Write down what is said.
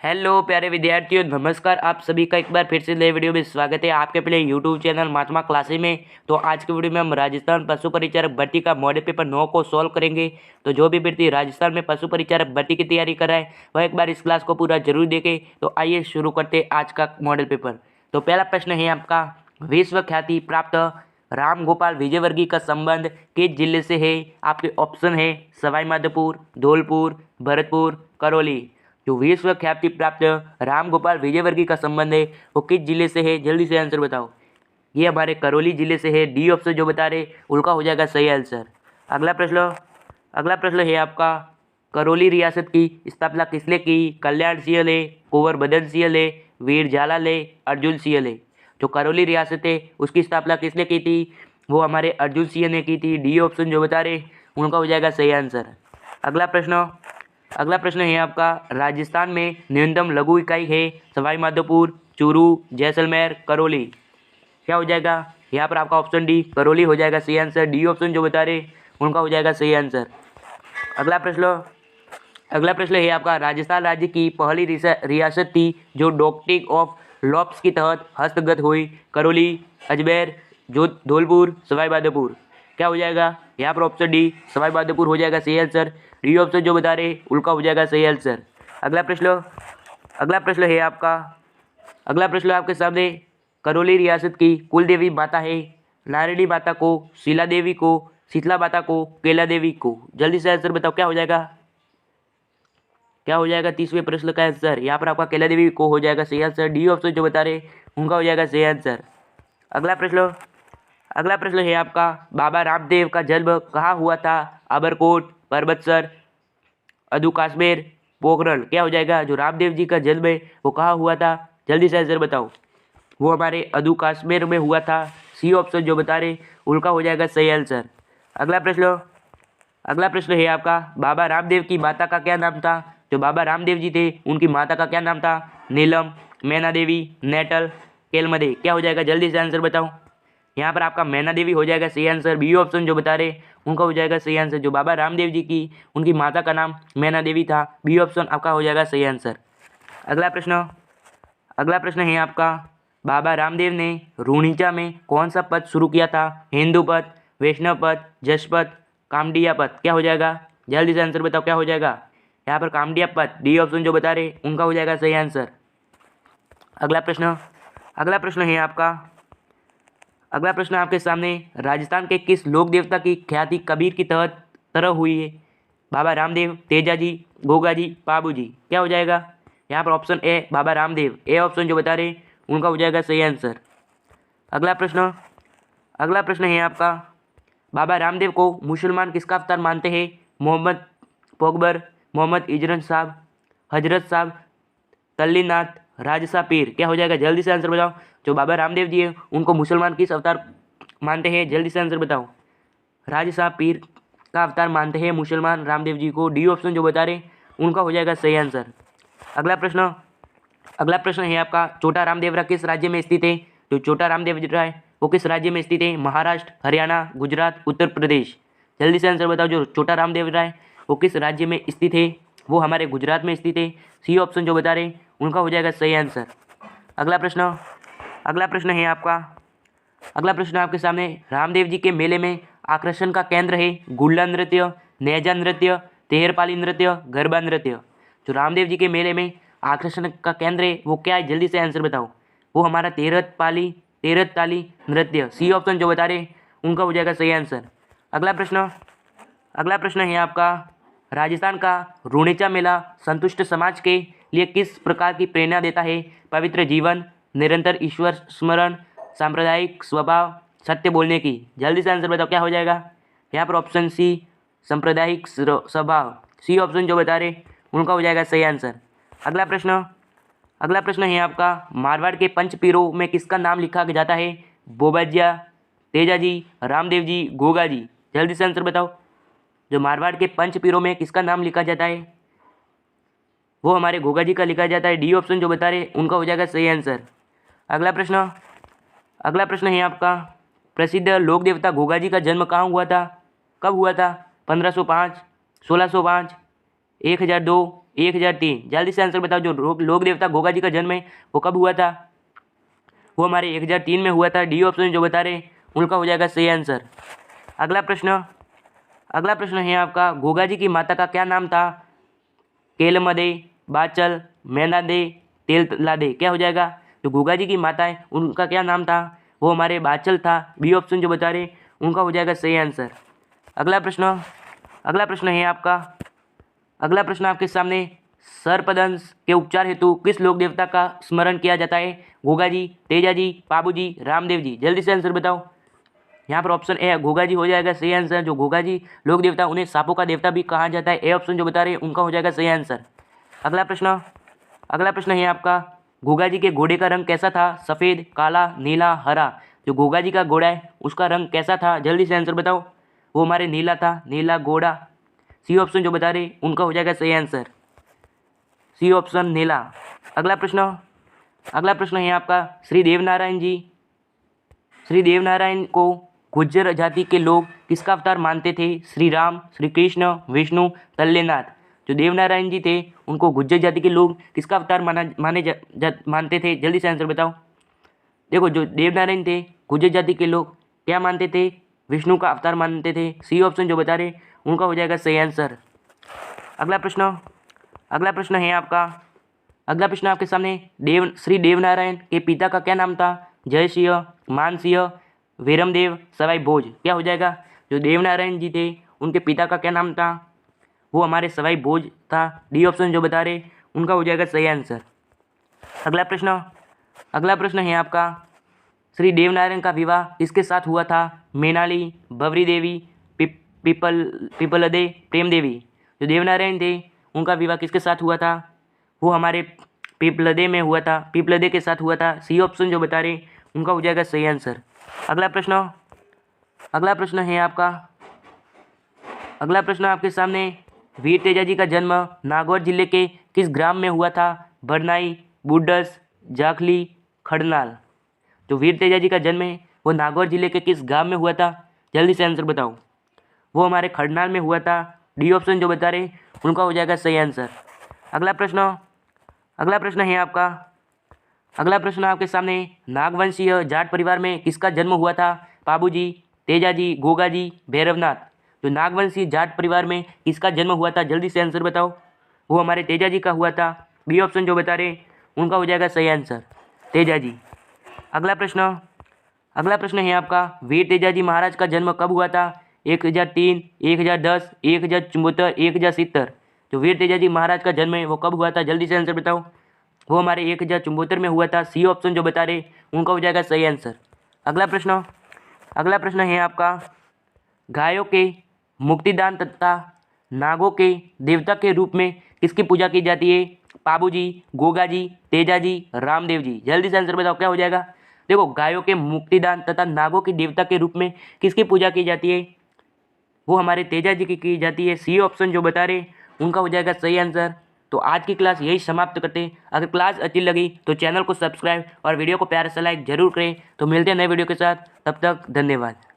Hello प्यारे विद्यार्थियों, नमस्कार। आप सभी का एक बार फिर से नए वीडियो में स्वागत है आपके अपने यूट्यूब चैनल महात्मा क्लासेस में। तो आज के वीडियो में हम राजस्थान पशु परिचारक भर्ती का मॉडल पेपर 9 को सॉल्व करेंगे। तो जो भी व्यक्ति राजस्थान में पशु परिचारक भर्ती की तैयारी कर रहा है वह एक बार इस क्लास को पूरा जरूर देखे। तो आइए शुरू करते हैं आज का मॉडल पेपर। तो पहला प्रश्न है आपका, विश्व ख्याति प्राप्त राम गोपाल विजयवर्गीय का संबंध किस जिले से है? आपके ऑप्शन है सवाई माधोपुर, धौलपुर, भरतपुर, करौली। जो विश्व ख्याति प्राप्त राम गोपाल विजयवर्गीय का संबंध है वो किस जिले से है? जल्दी से आंसर बताओ। ये हमारे करौली जिले से है। डी ऑप्शन जो बता रहे उनका हो जाएगा सही आंसर। अगला प्रश्न है आपका, करौली रियासत की स्थापना किसने की? कल्याण सिंह ने, कुंवर बदन सिंह ने, वीर झालाल ने, अर्जुन सिंह ने। जो करौली रियासत है उसकी स्थापना किसने की थी? वो हमारे अर्जुन सिंह ने की थी। डी ऑप्शन जो बता रहे उनका हो जाएगा सही आंसर। अगला प्रश्न है आपका, राजस्थान में न्यूनतम लघु इकाई है? सवाई माधोपुर, चूरू, जैसलमेर, करौली। क्या हो जाएगा? यहाँ पर आपका ऑप्शन डी करौली हो जाएगा सही आंसर। डी ऑप्शन जो बता रहे उनका हो जाएगा सही आंसर। अगला प्रश्न है आपका, राजस्थान राज्य की पहली रियासत थी जो डॉक्ट्रिन ऑफ लॉप्स के तहत हस्तगत हुई? करौली, अजमेर, धौलपुर, सवाई माधोपुर। क्या हो जाएगा? यहाँ पर ऑप्शन डी सवाई माधोपुर हो जाएगा सही आंसर। डी ऑप्शन जो बता रहे उनका हो जाएगा सही आंसर। अगला प्रश्न है आपका, अगला प्रश्न आपके सामने, करौली रियासत की कुल देवी माता है? नारायणी माता को, शीला देवी को, शीतला माता को, केला देवी को। जल्दी से आंसर बताओ। क्या हो जाएगा? 30वें प्रश्न का आंसर यहाँ पर आपका केला देवी को हो जाएगा सही आंसर। डी ऑप्शन जो बता रहे उनका हो जाएगा सही आंसर। अगला प्रश्न है आपका, बाबा रामदेव का जन्म कहाँ हुआ था? अबरकोट, परबतसर, अदू कश्मीर, पोखरण। क्या हो जाएगा? जो रामदेव जी का जन्म है वो कहाँ हुआ था? जल्दी से आंसर बताओ। वो हमारे अदू कश्मीर में हुआ था। सी ऑप्शन जो बता रहे उनका हो जाएगा सही आंसर। अगला प्रश्न है आपका, बाबा रामदेव की माता का क्या नाम था? जो बाबा रामदेव जी थे उनकी माता का क्या नाम था? नीलम, मैना देवी, नेटल, केलमदे। क्या हो जाएगा? जल्दी से आंसर बताओ। यहाँ पर आपका मैना देवी हो जाएगा सही आंसर। बी ऑप्शन जो बता रहे उनका हो जाएगा सही आंसर। जो बाबा रामदेव जी की उनकी माता का नाम मैना देवी था। बी ऑप्शन आपका हो जाएगा सही आंसर। अगला प्रश्न है आपका, बाबा रामदेव ने रूणीचा में कौन सा पद शुरू किया था? हिंदू पद, वैष्णव पद, जस पद, कामडिया पद। क्या हो जाएगा? जल्दी से आंसर बताओ। क्या हो जाएगा? यहाँ पर कामडिया पद। डी ऑप्शन जो बता रहे उनका हो जाएगा सही आंसर। अगला प्रश्न है आपका, अगला प्रश्न आपके सामने, राजस्थान के किस लोक देवता की ख्याति कबीर की तरह हुई है? बाबा रामदेव, तेजाजी, गोगाजी, बाबूजी। क्या हो जाएगा? यहाँ पर option A Baba Ramdev. A option जो बता रहे उनका हो जाएगा सही आंसर। अगला प्रश्न है आपका, बाबा रामदेव को मुसलमान किसका अवतार मानते हैं? मोहम्मद पोगबर, मोहम्मद इजरत साहब, हजरत साहब, तल्लीनाथ, राजसा पीर। क्या हो जाएगा? जल्दी से आंसर बताओ। जो बाबा रामदेव जी है उनको मुसलमान किस अवतार मानते हैं? जल्दी से आंसर बताओ। राजसा पीर का अवतार मानते हैं मुसलमान रामदेव जी को। डी ऑप्शन जो बता रहे उनका हो जाएगा सही आंसर। अगला प्रश्न है आपका, छोटा रामदेवरा किस राज्य में स्थित है? जो छोटा रामदेवरा है वो किस राज्य में स्थित है? महाराष्ट्र, हरियाणा, गुजरात, उत्तर प्रदेश। जल्दी से आंसर बताओ। जो छोटा रामदेवरा है वो किस राज्य में स्थित है? वो हमारे गुजरात में स्थित है। सी ऑप्शन जो बता रहे उनका हो जाएगा सही आंसर। अगला प्रश्न है आपका, अगला प्रश्न आपके सामने, रामदेव जी के मेले में आकर्षण का केंद्र है गुल्ला नृत्य, नेजा नृत्य, तेहरपाली नृत्य, गरबा नृत्य। जो रामदेव जी के मेले में आकर्षण का केंद्र है वो क्या है? जल्दी से आंसर बताओ। वो हमारा तेरहताली नृत्य। सी ऑप्शन जो बता रहे उनका हो जाएगा सही आंसर। अगला प्रश्न है आपका, राजस्थान का रूणीचा मेला संतुष्ट समाज के लिए किस प्रकार की प्रेरणा देता है? पवित्र जीवन, निरंतर ईश्वर स्मरण, सांप्रदायिक स्वभाव, सत्य बोलने की। जल्दी से आंसर बताओ। क्या हो जाएगा? यहाँ पर ऑप्शन सी सांप्रदायिक स्वभाव। सी ऑप्शन जो बता रहे उनका हो जाएगा सही आंसर। अगला प्रश्न है आपका, मारवाड़ के पंच पीरों में किसका नाम लिखा जाता है? बोबज्या, तेजाजी, रामदेव जी, गोगा जी। जल्दी से आंसर बताओ। जो मारवाड़ के पंच पीरों में किसका नाम लिखा जाता है वो हमारे गोगा जी का लिखा जाता है। डी ऑप्शन जो बता रहे उनका हो जाएगा सही आंसर। अगला प्रश्न है आपका, प्रसिद्ध लोक देवता गोगा जी का जन्म कहाँ हुआ था? कब हुआ था? 1505, 1605, 1002, 1003। जल्दी से आंसर बताओ। जो लोक देवता गोगा जी का जन्म है वो कब हुआ था? वो हमारे 1003 में हुआ था। डी ऑप्शन जो बता रहे उनका हो जाएगा सही आंसर। अगला प्रश्न है आपका, गोगा जी की माता का क्या नाम था? केलमदे, बाचल, मैनादे, तेललादे, क्या हो जाएगा? जो गोगा जी की माता है उनका क्या नाम था? वो हमारे बाचल था। बी ऑप्शन जो बता रहे उनका हो जाएगा सही आंसर। अगला प्रश्न है आपका, अगला प्रश्न आपके सामने, सर्पदंश के उपचार हेतु किस लोक देवता का स्मरण किया जाता है? गोगा जी, तेजा जी, पाबू जी, रामदेव जी। जल्दी से आंसर बताओ। यहाँ पर ऑप्शन ए गोगा जी हो जाएगा सही आंसर। जो गोगा जी लोक देवता उन्हें सांपों का देवता भी कहा जाता है। ए ऑप्शन जो बता रहे हैं उनका हो जाएगा सही आंसर। अगला प्रश्न है आपका, गोगा जी के घोड़े का रंग कैसा था? सफ़ेद, काला, नीला, हरा। जो गोगा जी का घोड़ा है उसका रंग कैसा था? जल्दी से आंसर बताओ। वो हमारे नीला था, नीला घोड़ा। सी ऑप्शन जो बता रहे उनका हो जाएगा सही आंसर। सी ऑप्शन नीला। अगला प्रश्न है आपका, श्री देवनारायण को गुज्जर जाति के लोग किसका अवतार मानते थे? श्री राम, श्री कृष्ण, विष्णु, तल्लेनाथ। जो देवनारायण जी थे उनको गुज्जर जाति के लोग किसका अवतार मानते थे? जल्दी से आंसर बताओ। देखो, जो देवनारायण थे गुज्जर जाति के लोग क्या मानते थे? विष्णु का अवतार मानते थे। सी ऑप्शन जो बता रहे उनका हो जाएगा सही आंसर। अगला प्रश्न है आपका, अगला प्रश्न आपके सामने, श्री देवनारायण के पिता का क्या नाम था? जयसिंह, मानसिंह, वीरमदेव, सवाई भोज। क्या हो जाएगा? जो देवनारायण जी थे उनके पिता का क्या नाम था? वो हमारे सवाई भोज था। डी ऑप्शन जो बता रहे उनका हो जाएगा सही आंसर। अगला प्रश्न है आपका, श्री देवनारायण का विवाह किसके साथ हुआ था? मेनाली, बवरी देवी, पिपलदे, प्रेम देवी। जो देवनारायण थे उनका विवाह किसके साथ हुआ था? वो हमारे पिपलदे में हुआ था, पिपलदे के साथ हुआ था। सी ऑप्शन जो बता रहे उनका हो जाएगा सही आंसर। अगला प्रश्न है आपका, अगला प्रश्न आपके सामने, वीर तेजा जी का जन्म नागौर जिले के किस ग्राम में हुआ था? बरनाई, बुड्डस, जाखली, खड़नाल। जो वीर तेजा जी का जन्म है वो नागौर जिले के किस गांव में हुआ था? जल्दी से आंसर बताओ। वो हमारे खड़नाल में हुआ था। डी ऑप्शन जो बता रहे उनका हो जाएगा सही आंसर। अगला प्रश्न है आपका, अगला प्रश्न आपके सामने, नागवंशीय जाट परिवार में किसका जन्म हुआ था? पाबूजी, तेजाजी, गोगाजी, भैरवनाथ। जो नागवंशीय जाट परिवार में किसका जन्म हुआ था? जल्दी से आंसर बताओ। वो हमारे तेजाजी का हुआ था। बी ऑप्शन जो बता रहे उनका हो जाएगा सही आंसर, तेजाजी। अगला प्रश्न है आपका, वीर तेजाजी महाराज का जन्म कब हुआ था? 1003, 1010, 1074, 1070। जो वीर तेजाजी महाराज का जन्म है वो कब हुआ था? जल्दी से आंसर बताओ। वो हमारे 1074 में हुआ था। सी ऑप्शन जो बता रहे उनका हो जाएगा सही आंसर। अगला प्रश्न है आपका, गायों के मुक्तिदान तथा नागों के देवता के रूप में किसकी पूजा की जाती है? पाबूजी, गोगाजी, तेजाजी, रामदेव जी। जल्दी से आंसर बताओ क्या हो जाएगा। देखो, गायों के मुक्तिदान तथा नागों के देवता के रूप में किसकी पूजा की जाती है? वो हमारे तेजाजी की जाती है। सी ऑप्शन जो बता रहे उनका हो जाएगा सही आंसर। तो आज की क्लास यही समाप्त करते हैं। अगर क्लास अच्छी लगी तो चैनल को सब्सक्राइब और वीडियो को प्यार से लाइक जरूर करें। तो मिलते हैं नए वीडियो के साथ, तब तक धन्यवाद।